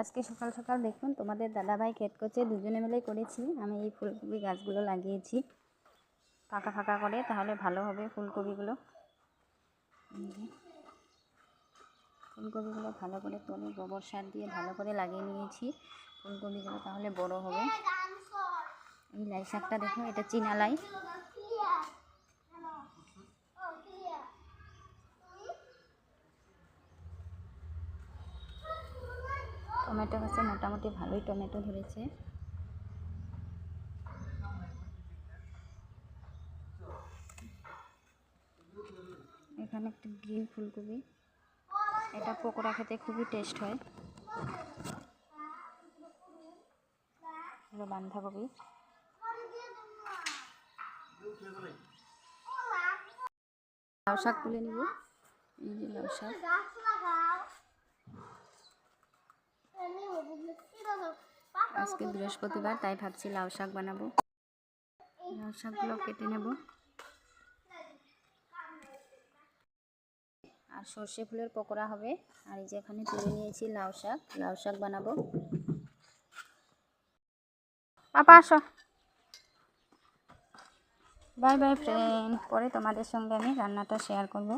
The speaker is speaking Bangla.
আজকে সকাল সকাল দেখুন তোমাদের দাদাভাই ক্ষেত করছে, দুজনে মিলে করেছি। আমি এই ফুলকপি গাছগুলো লাগিয়েছি ফাঁকা ফাঁকা করে, তাহলে ভালো হবে ফুলকপিগুলো। ফুলকপিগুলো ভালো করে তুলে গোবর সার দিয়ে ভালো করে লাগিয়ে নিয়েছি। ফুলকপিগুলো তাহলে বড় হবে। এই লাই শাকটা দেখো, এটা চীনা লাই। টমেটো গাছে মোটামুটি ভালোই টমেটো ধরেছে। এখানে একটা গ্রিন ফুলকপি, এটা পকোড়া খেতে খুবই টেস্ট হয়। হলো বাঁধাকপি। লাউ শাক তুলে নেব। এই যে লাউ শাক, আজকে বৃহস্পতিবার তাই ভাবছি লাউ শাক বানাবো। লাউ শাকগুলো কেটে নেব। আর সর্ষে ফুলের পকোড়া হবে। আর এই যে এখানে তুলে নিয়েছি লাউ শাক বানাবো। পাপা আসো। বাই বাই ফ্রেন্ড, পরে তোমাদের সঙ্গে আমি রান্নাটা শেয়ার করব।